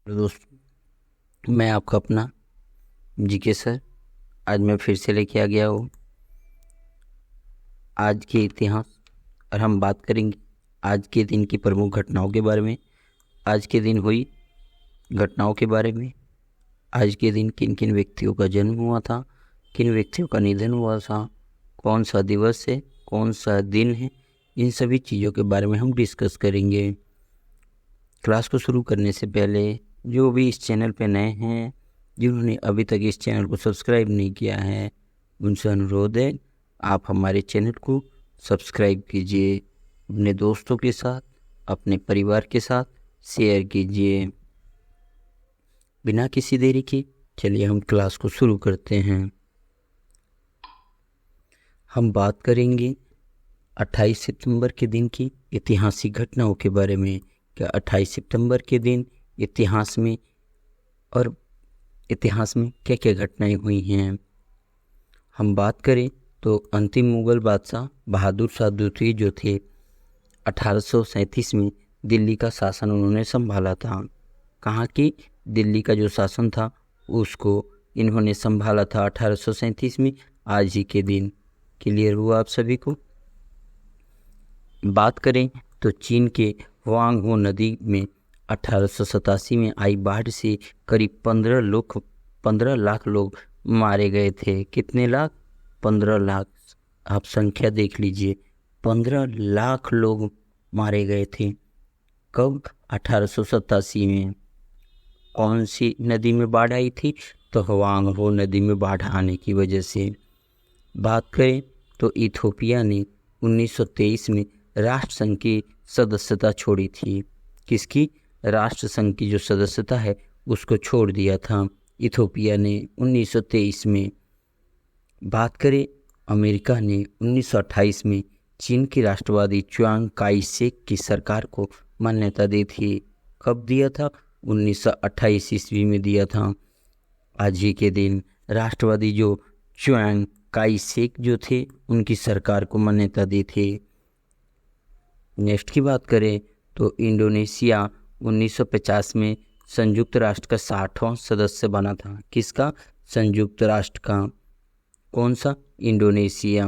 Hello दोस्तों, मैं आपका अपना जीके सर। आज मैं फिर से लेके आ गया हूँ आज के इतिहास। और हम बात करेंगे आज के दिन की प्रमुख घटनाओं के बारे में, आज के दिन हुई घटनाओं के बारे में, आज के दिन किन किन व्यक्तियों का जन्म हुआ था, किन व्यक्तियों का निधन हुआ था, कौन सा दिवस है, कौन सा दिन है। इन सभी चीज़ों के बारे में हम डिस्कस करेंगे। क्लास को शुरू करने से पहले जो भी इस चैनल पे नए हैं, जिन्होंने अभी तक इस चैनल को सब्सक्राइब नहीं किया है, उनसे अनुरोध है आप हमारे चैनल को सब्सक्राइब कीजिए, अपने दोस्तों के साथ, अपने परिवार के साथ शेयर कीजिए। बिना किसी देरी के चलिए हम क्लास को शुरू करते हैं। हम बात करेंगे 28 सितंबर के दिन की ऐतिहासिक घटनाओं के बारे में। क्या 28 सितंबर के दिन इतिहास में क्या क्या घटनाएं हुई हैं। हम बात करें तो अंतिम मुगल बादशाह बहादुर शाह द्वितीय जो थे, 1837 में दिल्ली का शासन उन्होंने संभाला था। कहाँ की दिल्ली का जो शासन था उसको इन्होंने संभाला था 1837 में, आज ही के दिन। क्लियर हुआ आप सभी को। बात करें तो चीन के हुआंगहो नदी में 1887 में आई बाढ़ से करीब 15 लाख लोग मारे गए थे। कितने लाख? 15 लाख। आप संख्या देख लीजिए, 15 लाख लोग मारे गए थे। कब? 1887 में। कौन सी नदी में बाढ़ आई थी? तो हुआंगहो नदी में बाढ़ आने की वजह से। बात करें तो इथोपिया ने 1923 में राष्ट्र संघ की सदस्यता छोड़ी थी। किसकी? राष्ट्र संघ की जो सदस्यता है उसको छोड़ दिया था इथोपिया ने 1923 में। बात करें अमेरिका ने 1928 में चीन की राष्ट्रवादी च्यांग काई शेक की सरकार को मान्यता दी थी। कब दिया था? 1928 ईस्वी में दिया था। आज ही के दिन राष्ट्रवादी जो च्यांग काई शेक जो थे उनकी सरकार को मान्यता दी थी। नेक्स्ट की बात करें तो इंडोनेशिया 1950 में संयुक्त राष्ट्र का 60वां सदस्य बना था। किसका? संयुक्त राष्ट्र का। कौन सा? इंडोनेशिया।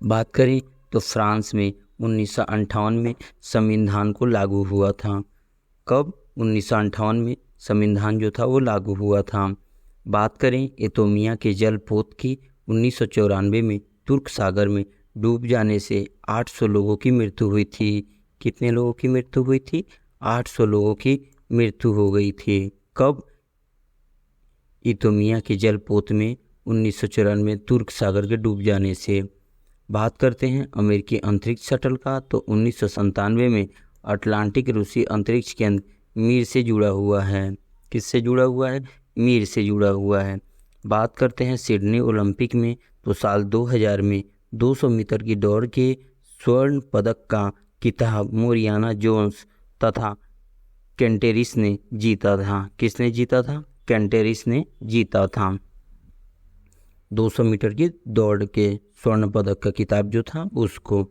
बात करें तो फ्रांस में 1958 में संविधान को लागू हुआ था। कब? 1958 में संविधान जो था वो लागू हुआ था। बात करें एतोमिया के जलपोत की 1994 में तुर्क सागर में डूब जाने से 800 लोगों की मृत्यु हुई थी। कितने लोगों की मृत्यु हुई थी? 800 लोगों की मृत्यु हो गई थी। कब? इतोमिया के जलपोत में 1994 में तुर्क सागर के डूब जाने से। बात करते हैं अमेरिकी अंतरिक्ष शटल का, तो 1997 में अटलांटिक रूसी अंतरिक्ष केंद्र मीर से जुड़ा हुआ है। किससे जुड़ा हुआ है? मीर से जुड़ा हुआ है। बात करते हैं सिडनी ओलंपिक में, तो साल 2000 में 200 मीटर की दौड़ के स्वर्ण पदक का खिताब मोरियाना जोन्स तथा कैंटेरिस ने जीता था। किसने जीता था? कैंटेरिस ने जीता था। 200 मीटर की दौड़ के स्वर्ण पदक का खिताब जो था उसको।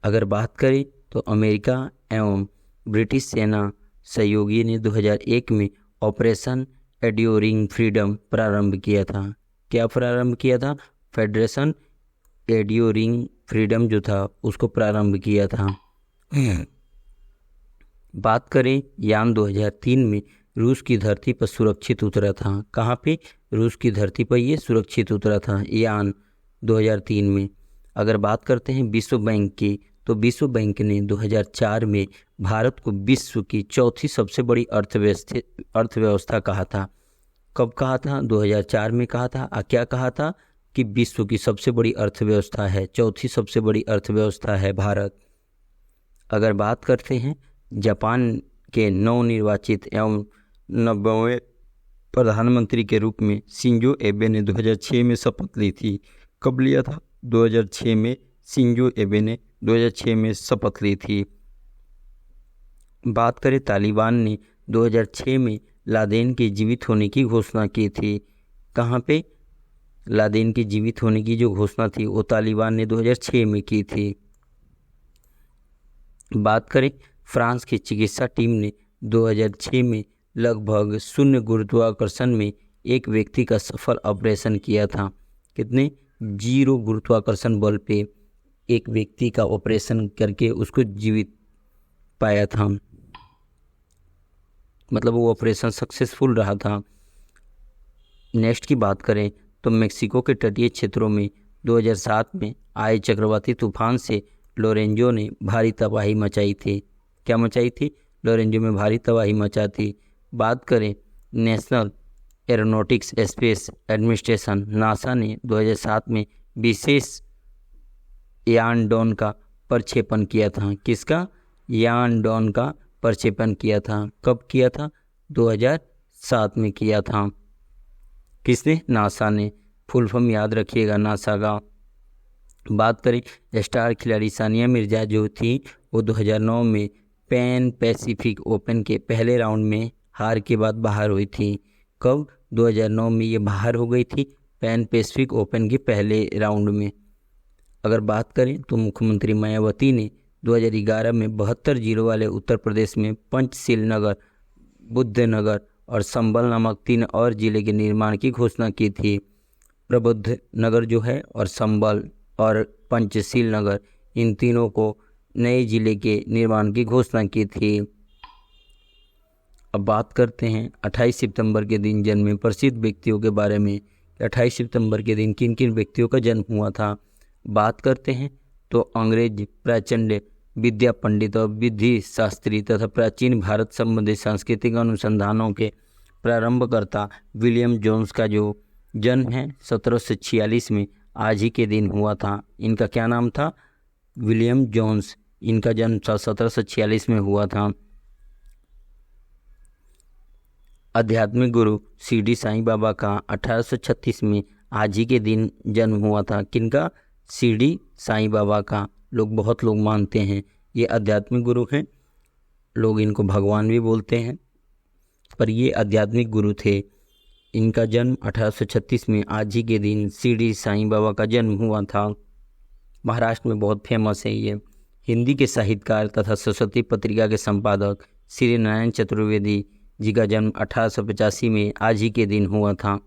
अगर बात करें तो अमेरिका एवं ब्रिटिश सेना सहयोगी ने 2001 में ऑपरेशन एंड्यूरिंग फ्रीडम प्रारंभ किया था। क्या प्रारंभ किया था? फेडरेशन एंड्यूरिंग फ्रीडम जो था उसको प्रारंभ किया था। बात करें यान 2003 में रूस की धरती पर सुरक्षित उतरा था। कहाँ पे? रूस की धरती पर ये सुरक्षित उतरा था यान 2003 में। अगर बात करते हैं विश्व बैंक की, तो विश्व बैंक ने 2004 में भारत को विश्व की चौथी सबसे बड़ी अर्थव्यवस्था कहा था। कब कहा था? 2004 में कहा था। क्या कहा था? कि विश्व की सबसे बड़ी अर्थव्यवस्था है, चौथी सबसे बड़ी अर्थव्यवस्था है भारत। अगर बात करते हैं जापान के नवनिर्वाचित एवं 90वें प्रधानमंत्री के रूप में शिंजो एबे ने 2006 में शपथ ली थी। कब लिया था? 2006 में शिंजो एबे ने 2006 में शपथ ली थी। बात करें तालिबान ने 2006 में लादेन के जीवित होने की घोषणा की थी। कहाँ पे? लादेन के जीवित होने की जो घोषणा थी वो तालिबान ने 2006 में की थी। बात करें फ्रांस की चिकित्सा टीम ने 2006 में लगभग शून्य गुरुत्वाकर्षण में एक व्यक्ति का सफल ऑपरेशन किया था। कितने? 0 गुरुत्वाकर्षण बल पे एक व्यक्ति का ऑपरेशन करके उसको जीवित पाया था, मतलब वो ऑपरेशन सक्सेसफुल रहा था। नेक्स्ट की बात करें तो मेक्सिको के तटीय क्षेत्रों में 2007 में आए चक्रवाती तूफान से लोरेंजो ने भारी तबाही मचाई थी। क्या मचाई थी? लोरेंजो में भारी तबाही मचा थी। बात करें national aeronautics space administration NASA ने 2007 में विशेष यान डॉन का प्रक्षेपण किया था। किसका? यान डॉन का प्रक्षेपण किया था। कब किया था? 2007 में किया था। किसने? नासा ने। फुल फॉर्म याद रखिएगा नासा का। बात करें स्टार खिलाड़ी सानिया मिर्जा जो थी वो 2009 में पैन पैसिफिक ओपन के पहले राउंड में हार के बाद बाहर हुई थी। कब? 2009 में ये बाहर हो गई थी पैन पैसिफिक ओपन के पहले राउंड में। अगर बात करें तो मुख्यमंत्री मायावती ने 2011 में 72 जिलों वाले उत्तर प्रदेश में पंचशील नगर, बुद्धनगर और संबल नामक 3 और जिले के निर्माण की घोषणा की थी। प्रबुद्ध नगर जो है और संबल और पंचशील नगर, इन तीनों को नए जिले के निर्माण की घोषणा की थी। अब बात करते हैं 28 सितंबर के दिन जन्मे प्रसिद्ध व्यक्तियों के बारे में। 28 सितंबर के दिन किन किन व्यक्तियों का जन्म हुआ था? बात करते हैं तो अंग्रेज प्रचंड विद्या पंडित और विधि शास्त्री तथा प्राचीन भारत संबंधी सांस्कृतिक अनुसंधानों के प्रारंभकर्ता विलियम जोन्स का जो जन्म है 1746 में आज ही के दिन हुआ था। इनका क्या नाम था? William Jones. इनका जन्म 1746 में हुआ था। आध्यात्मिक गुरु शिरडी साईं बाबा का 1836 में आज ही के दिन जन्म हुआ था। किनका? शिरडी साईं बाबा का। बहुत लोग मानते हैं ये आध्यात्मिक गुरु हैं, लोग इनको भगवान भी बोलते हैं, पर ये आध्यात्मिक गुरु थे। इनका जन्म 1836 में आज ही के दिन शिरडी साईं बाबा का जन्म हुआ था। महाराष्ट्र में बहुत फेमस है ये। हिंदी के साहित्यकार तथा सरस्वती पत्रिका के संपादक श्री नारायण चतुर्वेदी जी का जन्म 1885 में आज ही के दिन हुआ था।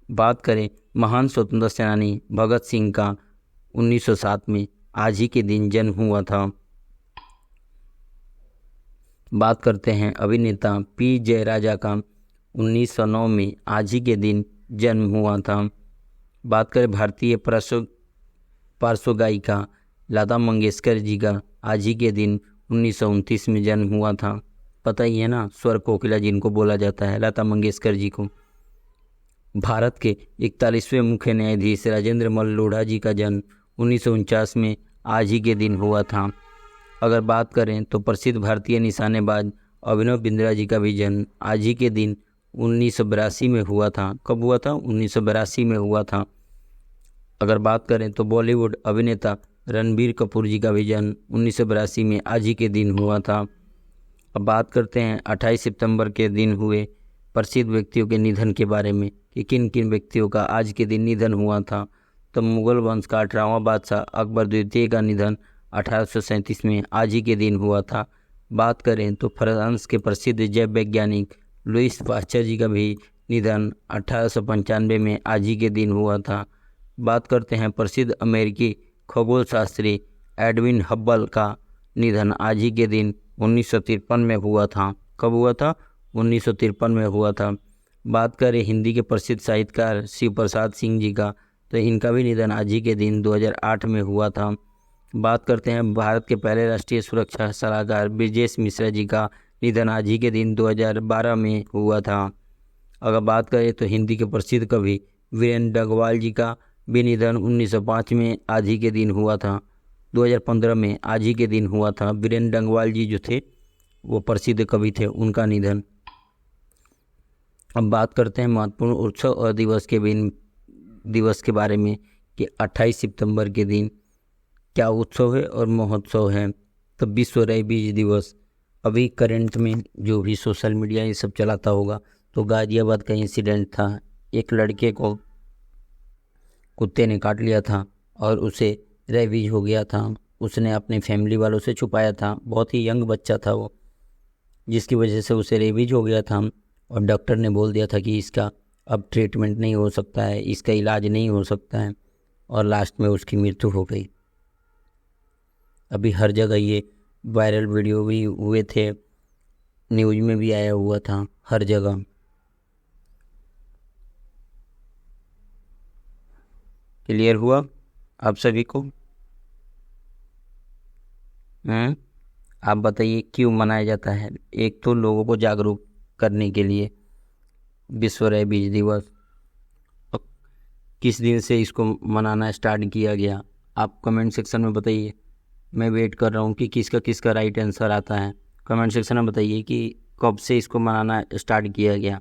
बात करें महान स्वतंत्रता सेनानी भगत सिंह का 1907 में आज ही के दिन जन्म हुआ था। बात करते हैं अभिनेता पी जयराजा का 1909 में आज ही के दिन जन्म हुआ था। बात करें भारतीय पार्श्व गायिका लता मंगेशकर जी का आज ही के दिन 1929 में जन्म हुआ था। पता ही है ना, स्वर कोकिला जिनको बोला जाता है, लता मंगेशकर जी को। भारत के 41वें मुख्य न्यायाधीश राजेंद्र मल लोढ़ा जी का जन्म 1949 में आज ही के दिन हुआ था। अगर बात करें तो प्रसिद्ध भारतीय निशानेबाज अभिनव बिंद्रा जी का भी जन्म आज ही के दिन 1982 में हुआ था। कब हुआ था? 1982 में हुआ था। अगर बात करें तो बॉलीवुड अभिनेता रणबीर कपूर जी का भी जन्म 1982 में आज ही के दिन हुआ था। अब बात करते हैं 28 सितंबर के दिन हुए प्रसिद्ध व्यक्तियों के निधन के बारे में कि किन किन व्यक्तियों का आज के दिन निधन हुआ था। तो मुगल वंश का 18वां बादशाह अकबर द्वितीय का निधन 1837 में आज ही के दिन हुआ था। बात करें तो फ्रांस के प्रसिद्ध जैव वैज्ञानिक लुईस पास्चर जी का भी निधन 1895 में आज ही के दिन हुआ था। बात करते हैं प्रसिद्ध अमेरिकी खगोल शास्त्री एडविन हब्बल का निधन आज ही के दिन 1953 में हुआ था। कब हुआ था? 1953 में हुआ था। बात करें हिंदी के प्रसिद्ध साहित्यकार शिव प्रसाद सिंह जी का, तो इनका भी निधन आज ही के दिन 2008 में हुआ था। बात करते हैं भारत के पहले राष्ट्रीय सुरक्षा सलाहकार ब्रजेश मिश्रा जी का निधन आज ही के दिन 2012 में हुआ था। अगर बात करें तो हिंदी के प्रसिद्ध कवि वीरेंद्र डगवाल जी का भी निधन 1905 में आज ही के दिन हुआ था। 2015 में आज ही के दिन हुआ था। वीरेंद्र डगवाल जी जो थे वो प्रसिद्ध कवि थे, उनका निधन। अब बात करते हैं महत्वपूर्ण उत्सव और दिवस के बारे में कि 28 सितंबर के दिन क्या उत्सव है और महोत्सव है। तो विश्व रेबीज दिवस। अभी करंट में जो भी सोशल मीडिया ये सब चलाता होगा तो गाजियाबाद का इंसिडेंट था। एक लड़के को कुत्ते ने काट लिया था और उसे रेबीज हो गया था। उसने अपनी फैमिली वालों से छुपाया था। बहुत ही यंग बच्चा था वो, जिसकी वजह से उसे रेबीज हो गया था और डॉक्टर ने बोल दिया था कि इसका अब ट्रीटमेंट नहीं हो सकता है, इसका इलाज नहीं हो सकता है, और लास्ट में उसकी मृत्यु हो गई। अभी हर जगह ये वायरल वीडियो भी हुए थे, न्यूज़ में भी आया हुआ था, हर जगह। क्लियर हुआ आप सभी को? आप बताइए क्यों मनाया जाता है? एक तो लोगों को जागरूक करने के लिए विश्व रेबीज दिवस। किस दिन से इसको मनाना स्टार्ट किया गया, आप कमेंट सेक्शन में बताइए। मैं वेट कर रहा हूँ कि किसका किसका राइट आंसर आता है। कमेंट सेक्शन में बताइए कि कब से इसको मनाना स्टार्ट किया गया।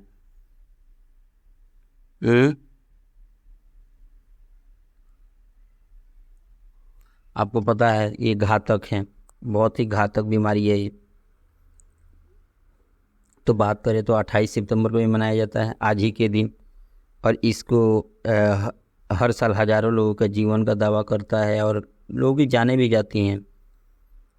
आपको पता है ये घातक है, बहुत ही घातक बीमारी है ये। तो बात करें तो 28 सितंबर को ये मनाया जाता है, आज ही के दिन। और इसको हर साल हजारों लोगों का जीवन का दावा करता है और लोगों की जानें भी जाती हैं।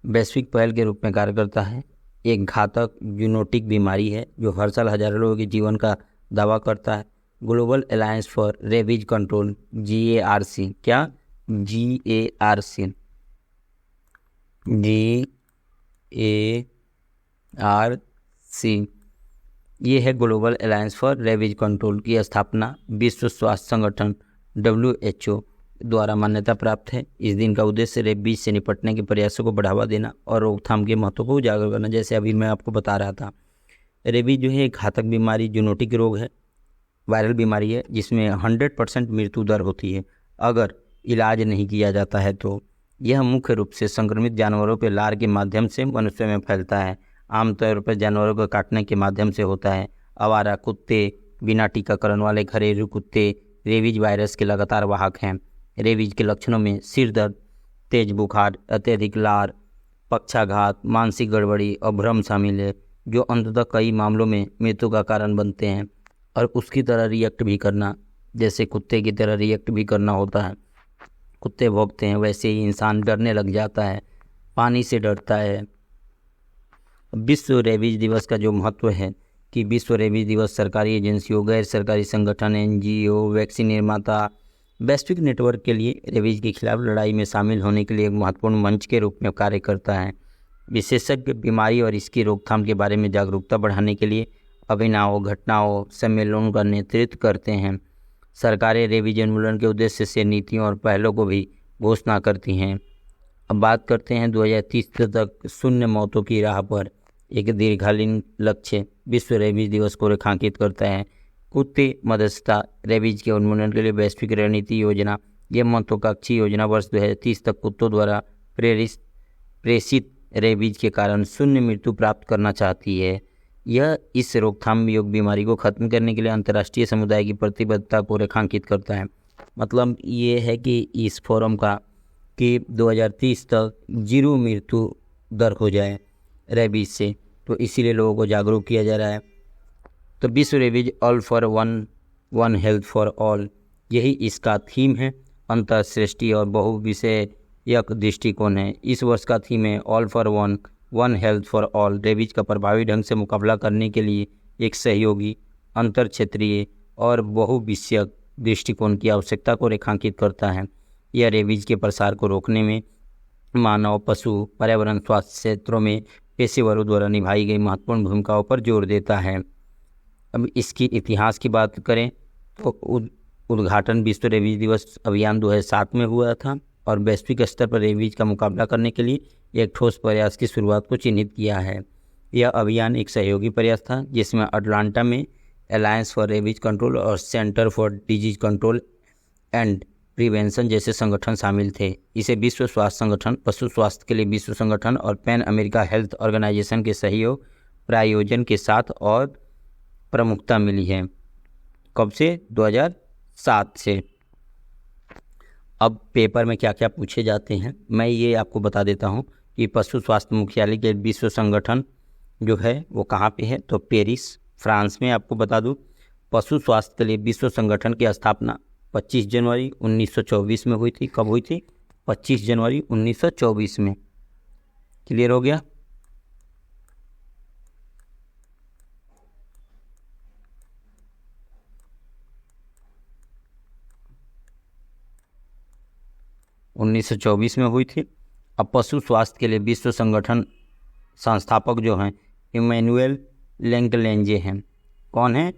वैश्विक पहल के रूप में कार्य करता है। एक घातक जूनोटिक बीमारी है जो हर साल हजारों लोगों के जीवन का दावा करता है। Global alliance for rabies control, GARC, क्या GARC, ये है global alliance for rabies control की स्थापना विश्व स्वास्थ्य संगठन WHO द्वारा मान्यता प्राप्त है। इस दिन का उद्देश्य रेबीज से निपटने के प्रयासों को बढ़ावा देना और रोकथाम के महत्व को उजागर करना। जैसे अभी मैं आपको बता रहा था, रेबीज जो है एक घातक बीमारी, जूनोटिक रोग है, वायरल बीमारी है जिसमें 100% मृत्यु दर होती है अगर इलाज नहीं किया जाता है। तो यह मुख्य रूप से संक्रमित जानवरों के लार के माध्यम से मनुष्य में फैलता है। आमतौर पर जानवरों को काटने के माध्यम से होता है। आवारा कुत्ते, बिना टीकाकरण वाले घरेलू कुत्ते रेबीज वायरस के लगातार वाहक हैं। रेबीज के लक्षणों में सिर दर्द, तेज बुखार, अत्यधिक लार, पक्षाघात, मानसिक गड़बड़ी और भ्रम शामिल है, जो अंततः कई मामलों में मृत्यु का कारण बनते हैं। और उसकी तरह रिएक्ट भी करना, जैसे कुत्ते की तरह रिएक्ट भी करना होता है। कुत्ते भौंकते हैं वैसे ही इंसान डरने लग जाता है, पानी से डरता है। विश्व रेबीज दिवस का जो महत्व है कि विश्व रेबीज दिवस सरकारी एजेंसियों, गैर सरकारी संगठन, NGO, वैक्सीन निर्माता, वैश्विक नेटवर्क के लिए रेबीज के खिलाफ लड़ाई में शामिल होने के लिए एक महत्वपूर्ण मंच के रूप में कार्य करता है। विशेषज्ञ बीमारी और इसकी रोकथाम के बारे में जागरूकता बढ़ाने के लिए अभिनव घटनाओं, सम्मेलनों का नेतृत्व करते हैं। सरकारें रेबीज उन्मूलन के उद्देश्य से नीतियों और पहलों को भी घोषणा करती हैं। अब बात करते हैं 2030 तक शून्य मौतों की राह पर एक दीर्घकालीन लक्ष्य विश्व रेबीज दिवस को रेखांकित करता है। कुत्ते मध्यस्थता रेबीज के उन्मूलन के लिए वैश्विक रणनीति योजना, यह महत्वाकांक्षी योजना वर्ष 2030 तक कुत्तों द्वारा प्रेषित रेबीज के कारण शून्य मृत्यु प्राप्त करना चाहती है। यह इस रोकथाम योग्य बीमारी को खत्म करने के लिए अंतर्राष्ट्रीय समुदाय की प्रतिबद्धता को रेखांकित करता है। मतलब ये है कि इस फोरम का कि 2030 तक 0 मृत्यु दर हो जाए रेबीज से, तो इसीलिए लोगों को जागरूक किया जा रहा है। तो विश्व rabies all for one health for all, यही इसका थीम है। अंतर्सृष्टि और बहुविषयक दृष्टिकोण है। इस वर्ष का थीम है all for one health for all. Rabies का प्रभावी ढंग से मुकाबला करने के लिए एक सहयोगी, अंतर क्षेत्रीय और बहुविषयक दृष्टिकोण की आवश्यकता को रेखांकित करता है। यह रेबीज के प्रसार को रोकने में मानव, पशु, पर्यावरण, स्वास्थ्य क्षेत्रों में पेशेवरों द्वारा निभाई गई महत्वपूर्ण भूमिकाओं पर जोर देता है। अब इसकी इतिहास की बात करें तो उद्घाटन विश्व रेबीज दिवस अभियान 2007 में हुआ था और वैश्विक स्तर पर रेबीज का मुकाबला करने के लिए एक ठोस प्रयास की शुरुआत को चिन्हित किया है। यह अभियान एक सहयोगी प्रयास था जिसमें अटलांटा में अलायंस फॉर रेबीज कंट्रोल और centre for disease control and prevention जैसे संगठन शामिल थे। इसे विश्व स्वास्थ्य संगठन, पशु स्वास्थ्य के लिए विश्व संगठन और पैन अमेरिका हेल्थ ऑर्गेनाइजेशन के सहयोग प्रायोजन के साथ और प्रमुखता मिली है। कब से? 2007 से। अब पेपर में क्या क्या पूछे जाते हैं मैं ये आपको बता देता हूँ कि पशु स्वास्थ्य मुख्यालय के विश्व संगठन जो है वो कहाँ पे है, तो पेरिस, फ्रांस में। आपको बता दूँ पशु स्वास्थ्य के लिए विश्व संगठन की स्थापना 25 जनवरी 1924 में हुई थी। कब हुई थी? 25 जनवरी 1924 में। क्लियर हो गया। उन्नीस सौ 24 में हुई थी। अब पशु स्वास्थ्य के लिए विश्व संगठन संस्थापक जो हैं इमैनुएल लैंगलेंजे हैं। कौन है?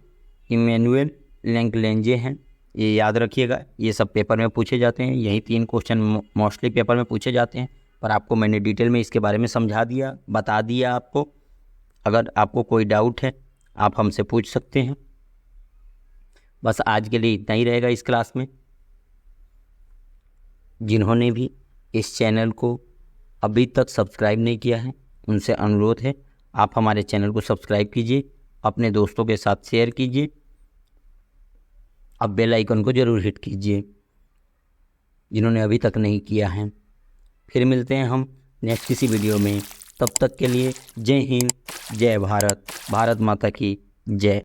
इमैनुएल लैंगलेंजे हैं। ये याद रखिएगा, ये सब पेपर में पूछे जाते हैं। यही 3 क्वेश्चन मोस्टली पेपर में पूछे जाते हैं, पर आपको मैंने डिटेल में इसके बारे में समझा दिया, बता दिया आपको। अगर आपको कोई डाउट है आप हमसे पूछ सकते हैं। बस आज के लिए इतना ही रहेगा इस क्लास में। जिन्होंने भी इस चैनल को अभी तक सब्सक्राइब नहीं किया है उनसे अनुरोध है आप हमारे चैनल को सब्सक्राइब कीजिए, अपने दोस्तों के साथ शेयर कीजिए, अब बेल आइकन को ज़रूर हिट कीजिए जिन्होंने अभी तक नहीं किया है। फिर मिलते हैं हम नेक्स्ट किसी वीडियो में। तब तक के लिए जय हिंद, जय भारत, भारत माता की जय।